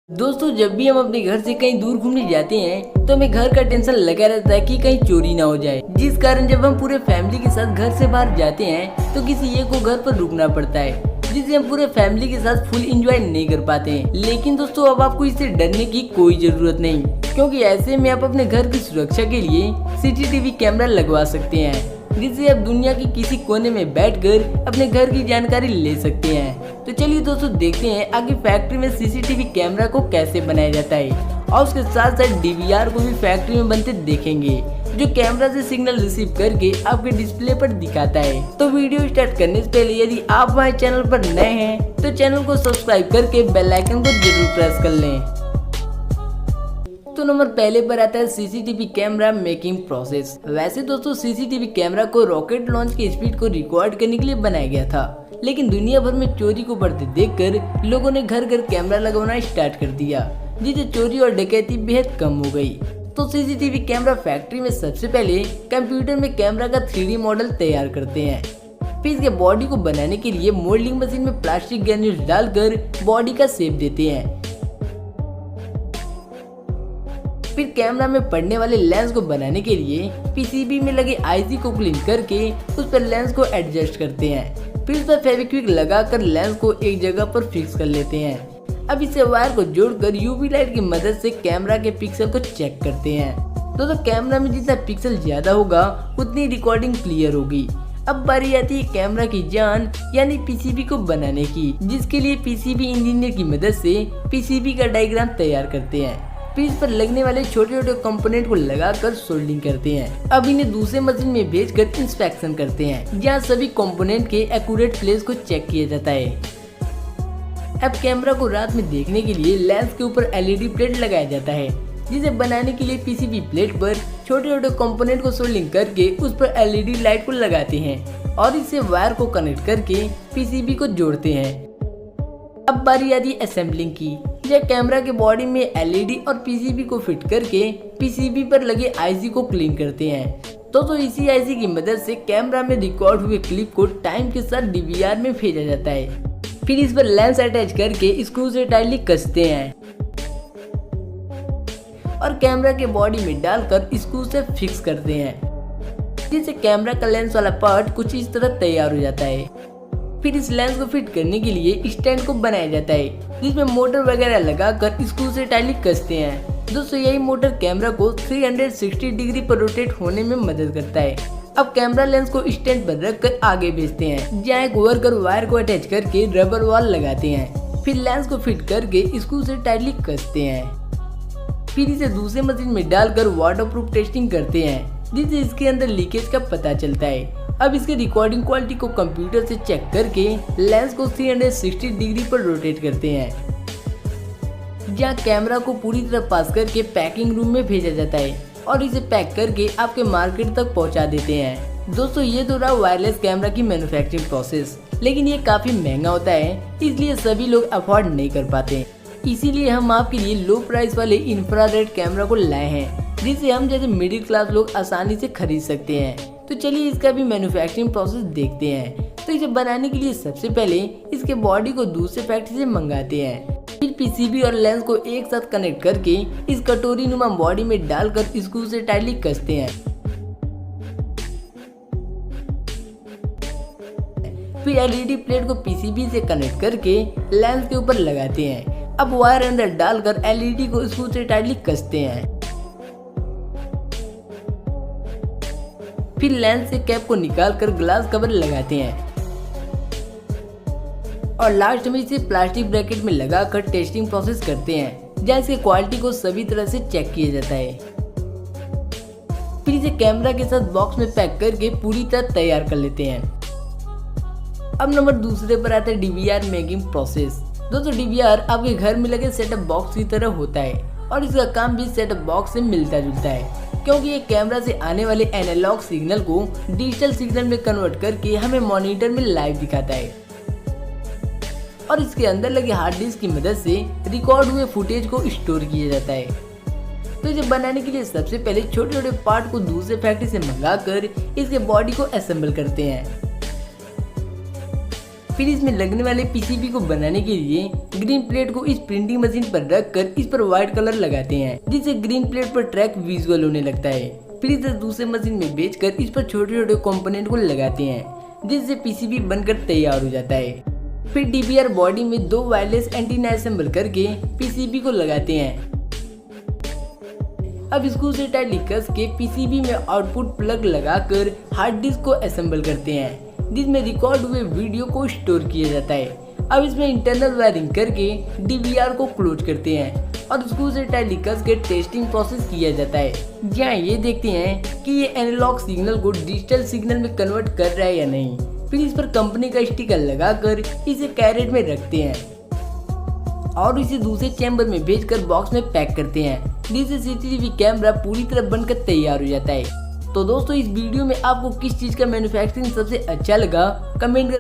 दोस्तों, जब भी हम अपने घर से कहीं दूर घूमने जाते हैं तो हमें घर का टेंशन लगा रहता है कि कहीं चोरी ना हो जाए। जिस कारण जब हम पूरे फैमिली के साथ घर से बाहर जाते हैं तो किसी एक को घर पर रुकना पड़ता है, जिससे हम पूरे फैमिली के साथ फुल एंजॉय नहीं कर पाते हैं। लेकिन दोस्तों, अब आपको इससे डरने की कोई जरूरत नहीं, क्योंकि ऐसे में आप अपने घर की सुरक्षा के लिए सीसीटीवी कैमरा लगवा सकते हैं, जिससे आप दुनिया के किसी कोने में बैठकर अपने घर की जानकारी ले सकते हैं। तो चलिए दोस्तों, देखते हैं आगे फैक्ट्री में सीसीटीवी कैमरा को कैसे बनाया जाता है, और उसके साथ साथ डीवीआर को भी फैक्ट्री में बनते देखेंगे, जो कैमरा से सिग्नल रिसीव करके आपके डिस्प्ले पर दिखाता है। तो वीडियो स्टार्ट करने से पहले यदि आप हमारे चैनल पर नए हैं तो चैनल को सब्सक्राइब करके बेल आइकन को जरूर प्रेस कर लें। तो नंबर पहले पर आता है सीसीटीवी कैमरा मेकिंग प्रोसेस। वैसे दोस्तों, सीसीटीवी कैमरा को रॉकेट लॉन्च की स्पीड को रिकॉर्ड करने के लिए बनाया गया था, लेकिन दुनिया भर में चोरी को बढ़ते देखकर लोगों ने घर घर कैमरा लगवाना स्टार्ट कर दिया, जिससे चोरी और डकैती बेहद कम हो गई। तो सीसीटीवी कैमरा फैक्ट्री में सबसे पहले कंप्यूटर में कैमरा का 3D मॉडल तैयार करते हैं। फिर इसके बॉडी को बनाने के लिए मोल्डिंग मशीन में प्लास्टिक ग्रेन्यूल्स डालकर बॉडी का शेप देते हैं। फिर कैमरा में पड़ने वाले लेंस को बनाने के लिए पीसीबी में लगे आईसी को क्लीन करके उस पर लेंस को एडजस्ट करते हैं। फिर उस पर फेविक्विक लगाकर लेंस को एक जगह पर फिक्स कर लेते हैं। अब इसे वायर को जोड़कर यूवी लाइट की मदद से कैमरा के पिक्सल को चेक करते हैं। दोस्तों, कैमरा में जितना पिक्सल ज्यादा होगा उतनी रिकॉर्डिंग क्लियर होगी। अब बारी आती है कैमरा की जान यानी पीसीबी को बनाने की, जिसके लिए पीसीबी इंजीनियर की मदद से पीसीबी का डायग्राम तैयार करते हैं। फिर इस पर लगने वाले छोटे छोटे कंपोनेंट को लगाकर सोल्डिंग करते हैं। अब इन्हें दूसरे मशीन में भेजकर इंस्पेक्शन करते हैं, जहां सभी कंपोनेंट के एक्यूरेट प्लेस को चेक किया जाता है। अब कैमरा को रात में देखने के लिए लेंस के ऊपर एलईडी प्लेट लगाया जाता है, जिसे बनाने के लिए पीसीबी प्लेट पर छोटे छोटे कंपोनेंट को सोल्डिंग करके उस पर एलईडी लाइट को लगाते हैं और इससे वायर को कनेक्ट करके पीसीबी को जोड़ते हैं। अब बारी आती है असेंबलिंग की। यह कैमरा के बॉडी में एलईडी और पीसीबी को फिट करके पीसीबी पर लगे आईसी को क्लीन करते हैं। तो इसी आईसी की मदद से कैमरा में रिकॉर्ड हुए क्लिप को टाइम के साथ डीवीआर में भेजा जाता है। फिर इस पर लेंस अटैच करके स्क्रू से टाइटली कसते हैं और कैमरा के बॉडी में डालकर स्क्रू से फिक्स करते हैं, जिससे कैमरा का लेंस वाला पार्ट कुछ इस तरह तैयार हो जाता है। फिर इस लेंस को फिट करने के लिए स्टैंड को बनाया जाता है, जिसमें मोटर वगैरह लगाकर स्क्रू से टाइटली कसते हैं। दोस्तों, यही मोटर कैमरा को 360 डिग्री पर रोटेट होने में मदद करता है। अब कैमरा लेंस को स्टैंड पर रखकर आगे भेजते हैं, जहाँ एक वर्कर वायर को अटैच करके रबर वॉल लगाते हैं। फिर लेंस को फिट करके स्क्रू से टाइटली कसते हैं। फिर इसे दूसरे मशीन में डालकर वाटरप्रूफ टेस्टिंग करते हैं, जिससे इसके अंदर लीकेज का पता चलता है। अब इसके रिकॉर्डिंग क्वालिटी को कंप्यूटर से चेक करके लेंस को 360 डिग्री पर रोटेट करते हैं, जहां कैमरा को पूरी तरह पास करके पैकिंग रूम में भेजा जाता है और इसे पैक करके आपके मार्केट तक पहुंचा देते हैं। दोस्तों, ये तो रहा वायरलेस कैमरा की मैन्युफैक्चरिंग प्रोसेस, लेकिन ये काफी महंगा होता है, इसलिए सभी लोग अफोर्ड नहीं कर पाते। इसीलिए हम आपके लिए लो प्राइस वाले इंफ्रारेड कैमरा को लाए हैं, जिसे हम जैसे मिडिल क्लास लोग आसानी से खरीद सकते हैं। तो चलिए इसका भी मैन्युफैक्चरिंग प्रोसेस देखते हैं। तो इसे बनाने के लिए सबसे पहले इसके बॉडी को दूसरे फैक्ट्री से मंगाते हैं। फिर पीसीबी और लेंस को एक साथ कनेक्ट करके इस कटोरी नुमा बॉडी में डालकर स्क्रू से टाइटली कसते हैं। फिर एलईडी प्लेट को पीसीबी से कनेक्ट करके लेंस के ऊपर लगाते हैं। अब वायर अंदर डालकर एलईडी को स्क्रू से टाइटली कसते हैं। फिर लेंस से कैप को निकालकर ग्लास कवर लगाते हैं और लास्ट में इसे प्लास्टिक ब्रैकेट में लगाकर टेस्टिंग प्रोसेस करते हैं, जहाँ इसकी क्वालिटी को सभी तरह से चेक किया जाता है। फिर इसे कैमरा के साथ बॉक्स में पैक करके पूरी तरह तैयार कर लेते हैं। अब नंबर दूसरे पर आता है डीवीआर मेकिंग प्रोसेस। दोस्तों, डीवीआर आपके घर में लगे सेटअप बॉक्स की तरह होता है और इसका काम भी सेटअप बॉक्स से मिलता जुलता है, क्योंकि ये कैमरा से आने वाले एनालॉग सिग्नल को डिजिटल सिग्नल में कन्वर्ट करके हमें मॉनिटर में लाइव दिखाता है और इसके अंदर लगे हार्ड डिस्क की मदद से रिकॉर्ड हुए फुटेज को स्टोर किया जाता है। तो इसे बनाने के लिए सबसे पहले छोटे छोटे पार्ट को दूसरे फैक्ट्री से मंगाकर इसके बॉडी को असेंबल करते हैं। फिर इसमें लगने वाले पीसीबी को बनाने के लिए ग्रीन प्लेट को इस प्रिंटिंग मशीन पर रखकर इस पर व्हाइट कलर लगाते हैं, जिससे ग्रीन प्लेट पर ट्रैक विजुअल होने लगता है। फिर इसे दूसरे मशीन में बेचकर इस पर छोटे छोटे कंपोनेंट को लगाते हैं, जिससे पीसीबी बनकर तैयार हो जाता है। फिर डीवीआर बॉडी में 2 वायरलेस एंटीना असेंबल करके पीसीबी को लगाते हैं। अब स्क्रू से टाइटली कस के पीसीबी में आउटपुट प्लग लगाकर हार्ड डिस्क को असेंबल करते हैं, जिसमें रिकॉर्ड हुए वीडियो को स्टोर किया जाता है। अब इसमें इंटरनल वायरिंग करके डीवीआर को क्लोज करते हैं और स्क्रू से टाइटली कस के टेस्टिंग प्रोसेस किया जाता है, जहाँ ये देखते हैं कि ये एनालॉग सिग्नल को डिजिटल सिग्नल में कन्वर्ट कर रहा है या नहीं। फिर इस पर कंपनी का स्टिकर लगाकर इसे कैरेट में रखते हैं और इसे दूसरे चैम्बर में भेजकर बॉक्स में पैक करते हैं, जिससे सीसीटीवी कैमरा पूरी तरह बनकर तैयार हो जाता है। तो दोस्तों, इस वीडियो में आपको किस चीज़ का मैन्युफैक्चरिंग सबसे अच्छा लगा कमेंट